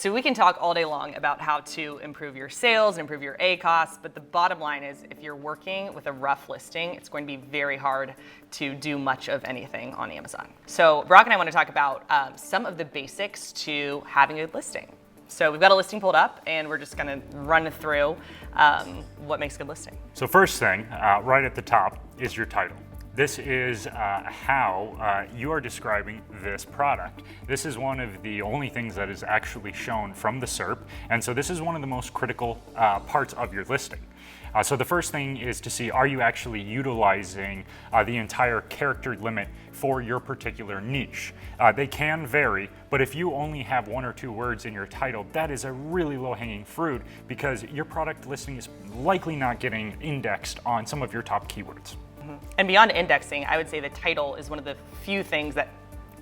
So we can talk all day long about how to improve your sales and improve your ACoS, but the bottom line is if you're working with a rough listing, it's going to be very hard to do much of anything on Amazon. So Brock and I want to talk about some of the basics to having a good listing. So we've got a listing pulled up and we're just going to run through what makes a good listing. So first thing, right at the top is your title. This is how you are describing this product. This is one of the only things that is actually shown from the SERP, and so this is one of the most critical parts of your listing. So the first thing is to see, are you actually utilizing the entire character limit for your particular niche? They can vary, but if you only have 1 or 2 words in your title, that is a really low-hanging fruit because your product listing is likely not getting indexed on some of your top keywords. And beyond indexing, I would say the title is one of the few things that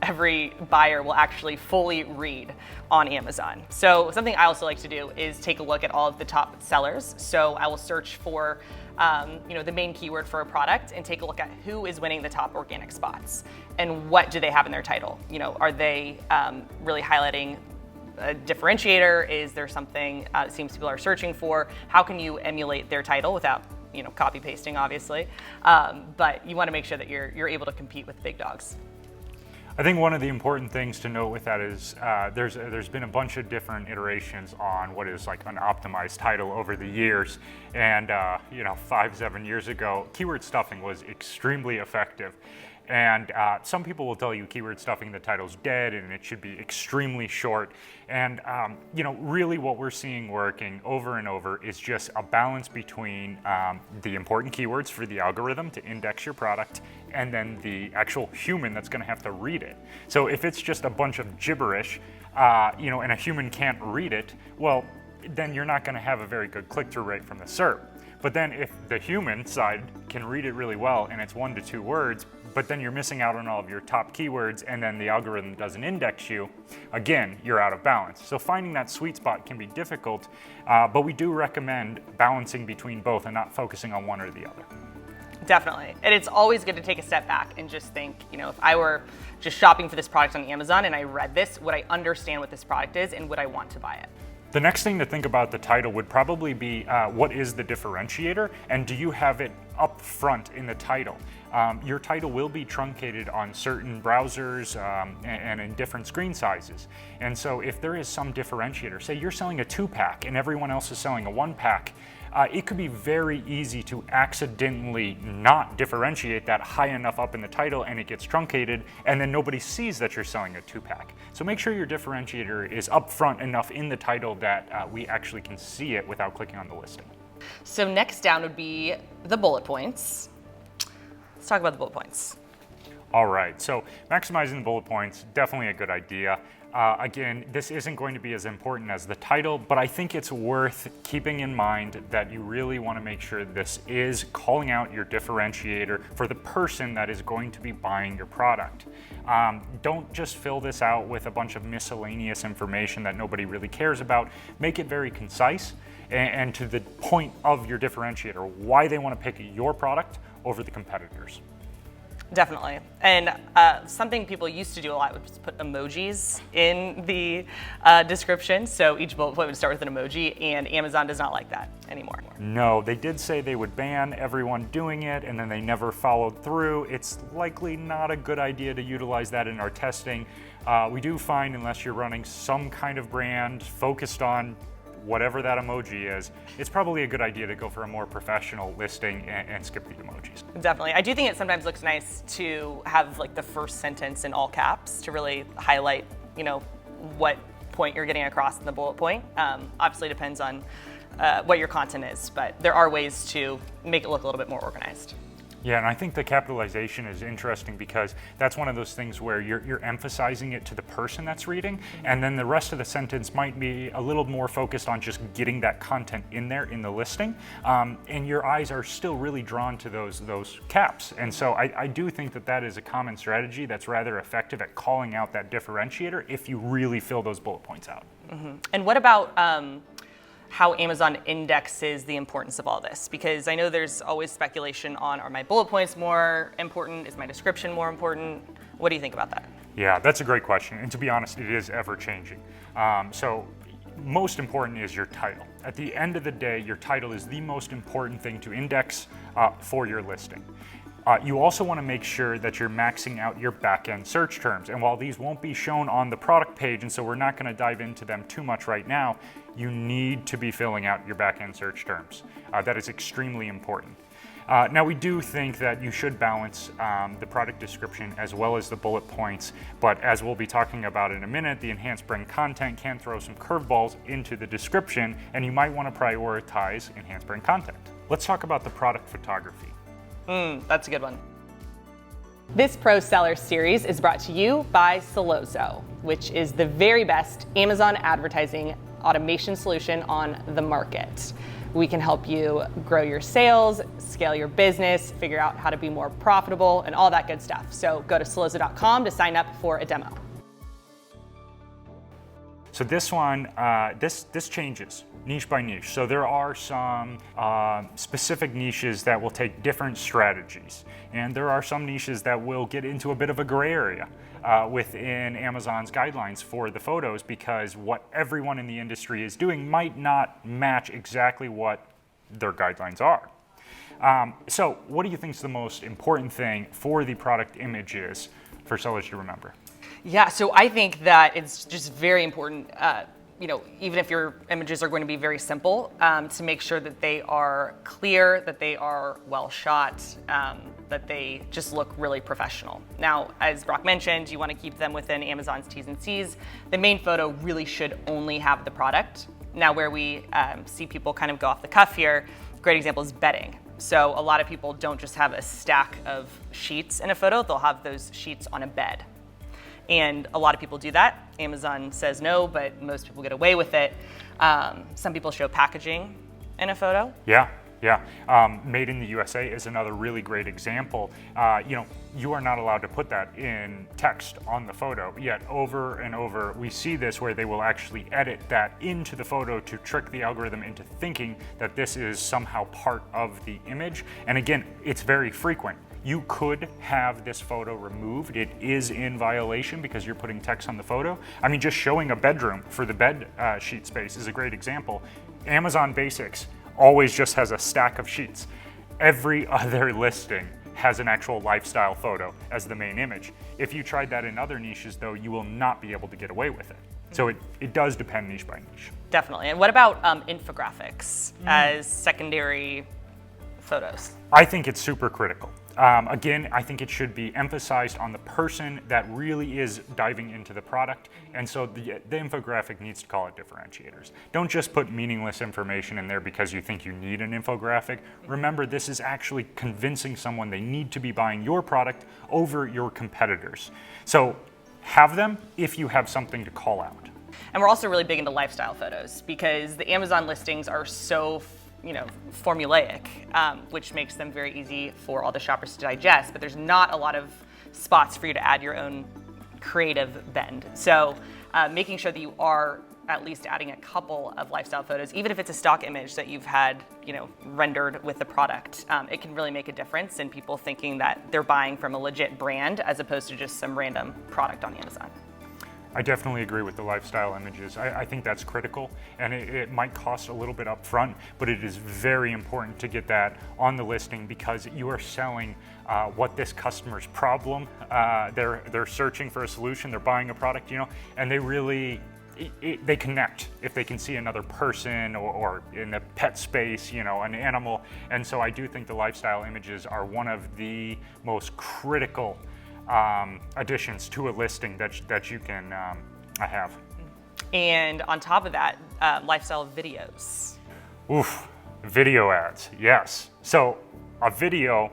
every buyer will actually fully read on Amazon. So something I also like to do is take a look at all of the top sellers. So I will search for the main keyword for a product and take a look at who is winning the top organic spots and what do they have in their title. Are they really highlighting a differentiator? Is there something it seems people are searching for? How can you emulate their title without copy pasting, obviously, but you want to make sure that you're able to compete with big dogs. I think one of the important things to note with that is there's been a bunch of different iterations on what is like an optimized title over the years, and 5-7 years ago, keyword stuffing was extremely effective. And some people will tell you keyword stuffing, the title's dead and it should be extremely short. And really what we're seeing working over and over is just a balance between the important keywords for the algorithm to index your product and then the actual human that's gonna have to read it. So if it's just a bunch of gibberish, and a human can't read it, well, then you're not gonna have a very good click-through rate from the SERP. But then if the human side can read it really well and it's 1 to 2 words, but then you're missing out on all of your top keywords and then the algorithm doesn't index you, again, you're out of balance. So finding that sweet spot can be difficult, but we do recommend balancing between both and not focusing on one or the other. Definitely. And it's always good to take a step back and just think, if I were just shopping for this product on Amazon and I read this, would I understand what this product is and would I want to buy it? The next thing to think about the title would probably be what is the differentiator and do you have it up front in the title? Your title will be truncated on certain browsers and in different screen sizes. And so if there is some differentiator, say you're selling a 2-pack and everyone else is selling a 1-pack, it could be very easy to accidentally not differentiate that high enough up in the title and it gets truncated and then nobody sees that you're selling a 2-pack. So make sure your differentiator is up front enough in the title that we actually can see it without clicking on the listing. So next down would be the bullet points. Let's talk about the bullet points. All right, so maximizing the bullet points, definitely a good idea. Again, this isn't going to be as important as the title, but I think it's worth keeping in mind that you really want to make sure this is calling out your differentiator for the person that is going to be buying your product. Don't just fill this out with a bunch of miscellaneous information that nobody really cares about. Make it very concise and to the point of your differentiator, why they want to pick your product over the competitors. Definitely. And something people used to do a lot was put emojis in the description. So each bullet point would start with an emoji, and Amazon does not like that anymore. No, they did say they would ban everyone doing it, and then they never followed through. It's likely not a good idea to utilize that in our testing. We do find, unless you're running some kind of brand focused on whatever that emoji is, it's probably a good idea to go for a more professional listing and skip the emojis. Definitely. I do think it sometimes looks nice to have like the first sentence in all caps to really highlight, what point you're getting across in the bullet point. Obviously depends on what your content is, but there are ways to make it look a little bit more organized. Yeah, and I think the capitalization is interesting because that's one of those things where you're emphasizing it to the person that's reading, and then the rest of the sentence might be a little more focused on just getting that content in there in the listing, and your eyes are still really drawn to those caps. And so I do think that is a common strategy that's rather effective at calling out that differentiator if you really fill those bullet points out. Mm-hmm. And what about how Amazon indexes the importance of all this? Because I know there's always speculation on, are my bullet points more important? Is my description more important? What do you think about that? Yeah, that's a great question. And to be honest, it is ever changing. So most important is your title. At the end of the day, your title is the most important thing to index for your listing. You also want to make sure that you're maxing out your back-end search terms. And while these won't be shown on the product page, and so we're not going to dive into them too much right now, you need to be filling out your back-end search terms. That is extremely important. Now, we do think that you should balance the product description as well as the bullet points, but as we'll be talking about in a minute, the enhanced brand content can throw some curveballs into the description, and you might want to prioritize enhanced brand content. Let's talk about the product photography. That's a good one. This Pro Seller series is brought to you by Sellozo, which is the very best Amazon advertising automation solution on the market. We can help you grow your sales, scale your business, figure out how to be more profitable, and all that good stuff. So go to sellozo.com to sign up for a demo. So this one, this changes niche by niche. So there are some specific niches that will take different strategies. And there are some niches that will get into a bit of a gray area within Amazon's guidelines for the photos, because what everyone in the industry is doing might not match exactly what their guidelines are. So what do you think is the most important thing for the product images for sellers to remember? Yeah, so I think that it's just very important, even if your images are going to be very simple, to make sure that they are clear, that they are well shot, that they just look really professional. Now, as Brock mentioned, you want to keep them within Amazon's T's and C's. The main photo really should only have the product. Now, where we see people kind of go off the cuff here, a great example is bedding. So a lot of people don't just have a stack of sheets in a photo, they'll have those sheets on a bed. And a lot of people do that. Amazon says no, but most people get away with it. Some people show packaging in a photo. Yeah. Made in the USA is another really great example. You are not allowed to put that in text on the photo, yet over and over we see this where they will actually edit that into the photo to trick the algorithm into thinking that this is somehow part of the image. And again, it's very frequent. You could have this photo removed. It is in violation because you're putting text on the photo. I mean, just showing a bedroom for the bed sheet space is a great example. Amazon Basics always just has a stack of sheets. Every other listing has an actual lifestyle photo as the main image. If you tried that in other niches, though, you will not be able to get away with it. So it does depend niche by niche. Definitely. And what about infographics as secondary photos? I think it's super critical. Again, I think it should be emphasized on the person that really is diving into the product, and so the infographic needs to call it differentiators. Don't just put meaningless information in there because you think you need an infographic. Remember, this is actually convincing someone they need to be buying your product over your competitors. So have them if you have something to call out. And we're also really big into lifestyle photos because the Amazon listings are so formulaic, which makes them very easy for all the shoppers to digest, but there's not a lot of spots for you to add your own creative bend. So making sure that you are at least adding a couple of lifestyle photos, even if it's a stock image that you've had rendered with the product, it can really make a difference in people thinking that they're buying from a legit brand as opposed to just some random product on Amazon. I definitely agree with the lifestyle images. I think that's critical, and it might cost a little bit up front, but it is very important to get that on the listing because you are selling what this customer's problem. They're searching for a solution, they're buying a product, and they really, they connect if they can see another person or in the pet space, an animal. And so I do think the lifestyle images are one of the most critical additions to a listing that you can have. And on top of that, lifestyle videos. Oof, video ads, yes. So a video,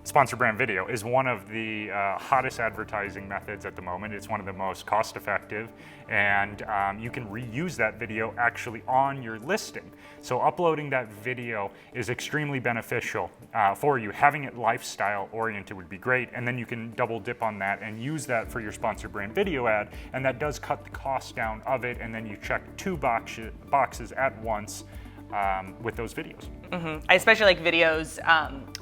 sponsor brand video, is one of the hottest advertising methods at the moment. It's one of the most cost effective, and you can reuse that video actually on your listing. So uploading that video is extremely beneficial for you. Having it lifestyle oriented would be great, and then you can double dip on that and use that for your sponsor brand video ad, and that does cut the cost down of it, and then you check two boxes at once with those videos. I especially like videos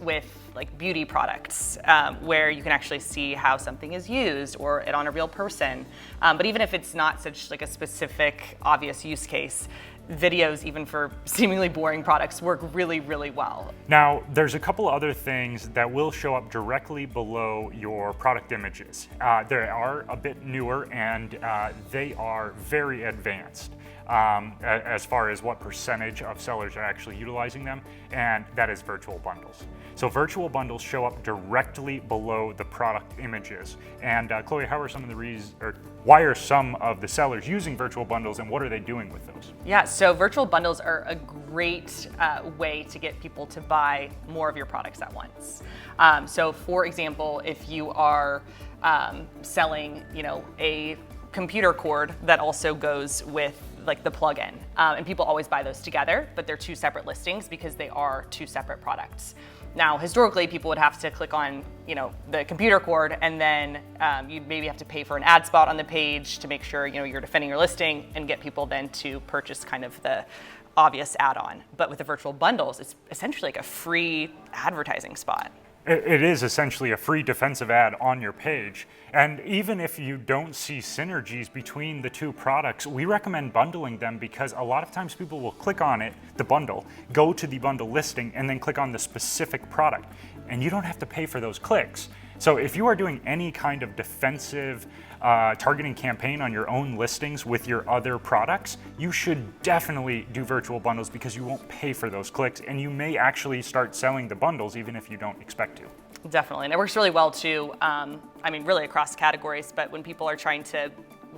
with like beauty products where you can actually see how something is used or it on a real person. But even if it's not such like a specific obvious use case, videos even for seemingly boring products work really, really well. Now, there's a couple other things that will show up directly below your product images. They are a bit newer and they are very advanced as far as what percentage of sellers are actually utilizing them, and that is virtual bundles. So virtual bundles show up directly below the product images. And Chloe, how are some of the reasons, or why are some of the sellers using virtual bundles and what are they doing with those? Yeah, so virtual bundles are a great way to get people to buy more of your products at once. So for example, if you are selling, a computer cord that also goes with like the plug-in, and people always buy those together, but they're two separate listings because they are two separate products. Now, historically, people would have to click on, the computer cord, and then you'd maybe have to pay for an ad spot on the page to make sure, you're defending your listing and get people then to purchase kind of the obvious add-on. But with the virtual bundles, it's essentially like a free advertising spot. It is essentially a free defensive ad on your page. And even if you don't see synergies between the two products, we recommend bundling them because a lot of times people will click on it, the bundle, go to the bundle listing, and then click on the specific product. And you don't have to pay for those clicks. So if you are doing any kind of defensive targeting campaign on your own listings with your other products, you should definitely do virtual bundles because you won't pay for those clicks and you may actually start selling the bundles even if you don't expect to. Definitely, and it works really well too, really across categories, but when people are trying to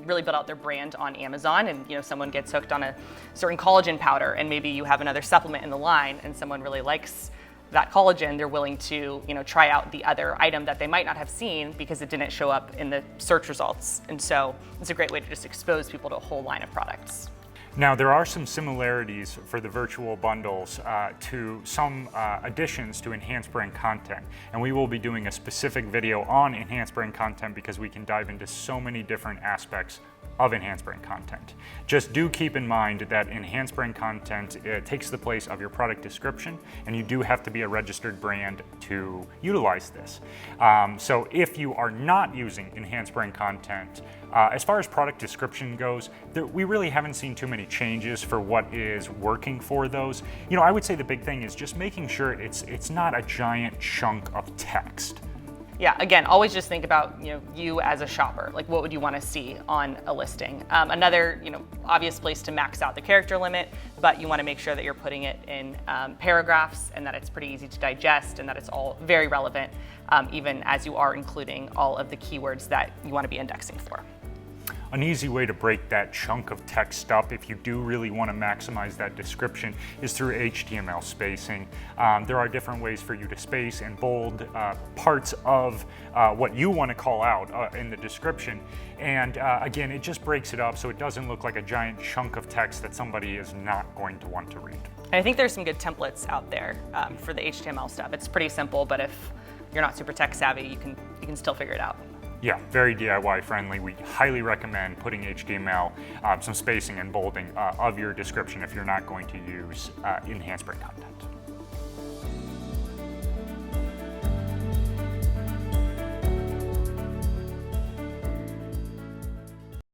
really build out their brand on Amazon and someone gets hooked on a certain collagen powder and maybe you have another supplement in the line and someone really likes that collagen, they're willing to try out the other item that they might not have seen because it didn't show up in the search results. And so it's a great way to just expose people to a whole line of products. Now, there are some similarities for the virtual bundles to some additions to enhanced brand content. And we will be doing a specific video on enhanced brand content because we can dive into so many different aspects of enhanced brand content. Just do keep in mind that enhanced brand content takes the place of your product description, and you do have to be a registered brand to utilize this. So if you are not using enhanced brand content, as far as product description goes, we really haven't seen too many changes for what is working for those. I would say the big thing is just making sure it's not a giant chunk of text. Yeah, again, always just think about you as a shopper. Like, what would you want to see on a listing? Another obvious place to max out the character limit, but you want to make sure that you're putting it in paragraphs and that it's pretty easy to digest and that it's all very relevant, even as you are including all of the keywords that you want to be indexing for. An easy way to break that chunk of text up, if you do really want to maximize that description, is through HTML spacing. There are different ways for you to space and bold parts of what you want to call out in the description. And again, it just breaks it up so it doesn't look like a giant chunk of text that somebody is not going to want to read. And I think there's some good templates out there for the HTML stuff. It's pretty simple, but if you're not super tech savvy, you can still figure it out. Yeah, very DIY friendly. We highly recommend putting HTML, some spacing and bolding of your description if you're not going to use enhanced brand content.